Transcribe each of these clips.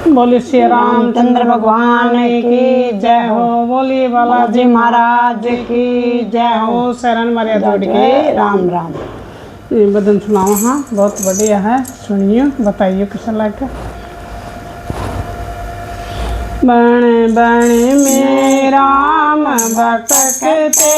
बोली श्री रामचंद्र भगवान की जय हो। बोली बालाजी महाराज की जय हो। शरण मर्यादा जोड़ के राम राम। ये भजन सुनाओ। हाँ, बहुत बढ़िया है, सुनिए, बताइए कैसा लगा। बण बण में राम भटकते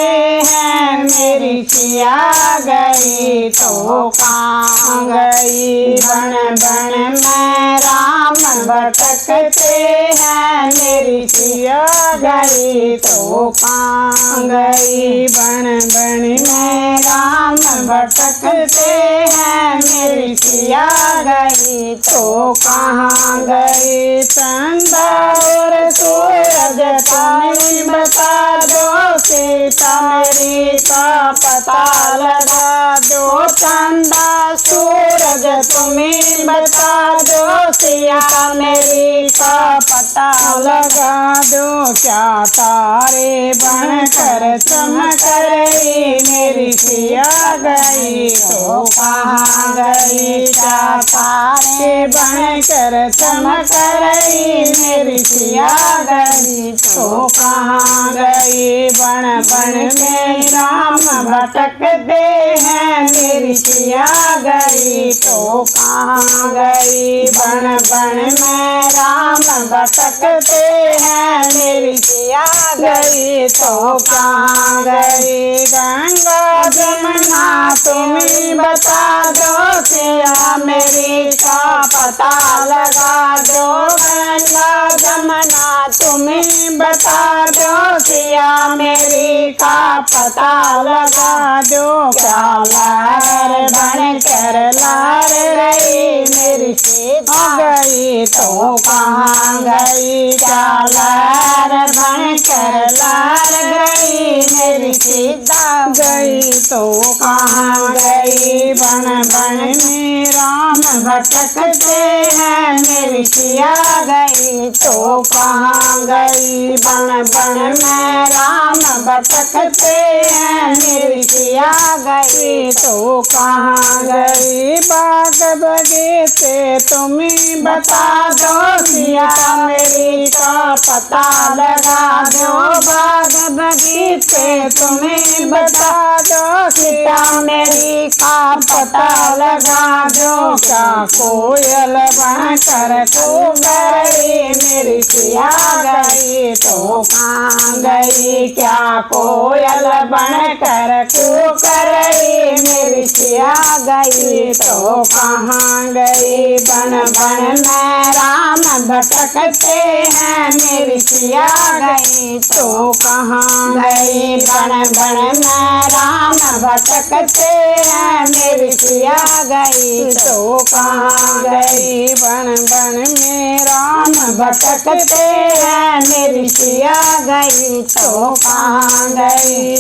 हैं, मेरी सिया गई तो कहाँ गई। बण बण में राम भटकते हैं, मेरी सिया गई तो कहाँ गई। बण बण में राम भटकते हैं, मेरी सिया गई तो कहाँ गई। चंदा और सूरज तुम्हें बता दो, सीता मेरी का पता लगा दो। चंदा सूरज तुम्हें बता दो, सिया मेरी का पता लगा दो। क्या तारे बनकर चमक रही, मेरी सिया गई तो कहाँ गई। क्या तारे बनकर चमक रही, मेरी सिया गई तो कहाँ गई। बण बण में राम भटकते हैं, मेरी सिया गई तो कहाँ गई। बण बण में राम भटकते हैं, मेरी सिया गई तो कहाँ गई। गंगा जमुना तुम्हें बता दो, सिया मेरी का पता लगा दो। गंगा जमुना तुम्हें बता दो, सिया मेरी का पता लगा दो। क्या लहर बनकर लार रही, मेरी सीता गई तो कहाँ गई। क्या लहर बनकर लार गई, मेरी सीता गई तो कहाँ गई। बण बण में राम भटकते हैं, मेरी सिया गई तो कहाँ गई। बण बण में राम भटकते हैं, मेरी सिया गई तो कहाँ गई। बाग बगीचे तुम्हें बता दो, सिया मेरी का पता लगा दो। बाग बगीचे तुम्हें बता दो, सीता मेरी का पता लगा दो। क्या कोयल बनकर कूक रही, मेरी सिया गई तो कहाँ गई। क्या कोयल बनकर कूक रही, मेरी सिया गई तो कहाँ गई। बण बण में राम भटकते हैं, मेरी सिया गई तो कहाँ गई। बण बण में राम भटकते हैं, मेरी सिया गई तो कहाँ गई। बण बण में राम भटकते हैं, मेरी सिया गई तो कहाँ गई।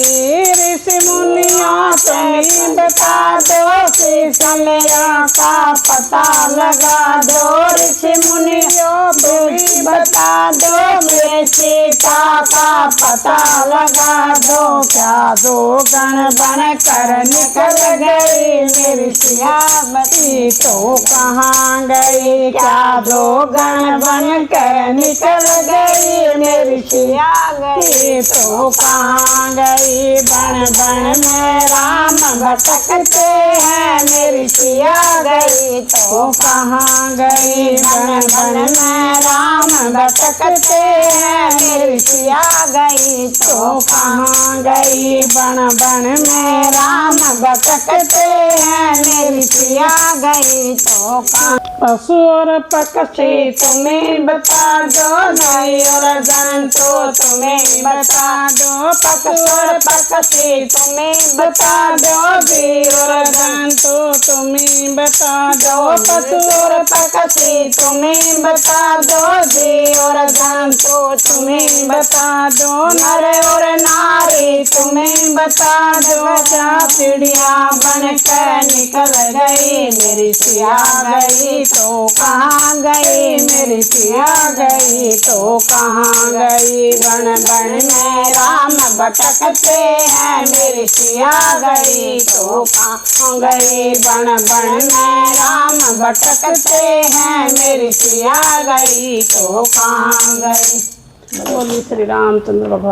ऋषि मुनियों तुम्हें बता दो, सीता मेरा का पता लगा दो। ऋषि मुनियों तुम्हें बता दो, मेरी सीता का पता लगा दो। क्या दो गण बन कर निकल गई, मेरी सिया गई तो कहाँ गई। क्या दो गण बन कर निकल गई, मेरी सिया गई तो कहाँ गई। बण बण में राम भटकते हैं, मेरी सिया गई तो कहाँ गई। बण बण में राम भटकते हैं, मेरी सिया गई तो कहाँ गई। बण बण में राम भटकते हैं, मेरी सिया गई तो कहाँ। पशु और पक्षी तुम्हें बता दो, नई और जंतु तुम्हें बता दो। पशु और पक्षी तुम्हें बता दो, जी और जंतु तुम्हें बता दो। पशु और पक्षी तुम्हें बता दो, जी और जंतु तुम्हें बता दो। नर और नारी गई तुम्हें बता दो क्या चिड़िया बन कर निकल गई मेरी सिया गई तो कहाँ गई मेरी सिया गई तो कहाँ गई बन बन में राम भटकते हैं मेरी सिया गई तो कहाँ गई बन बन में राम भटकते हैं मेरी सिया गई तो कहाँ गई। बोलिए श्री रामचंद्र भगवान।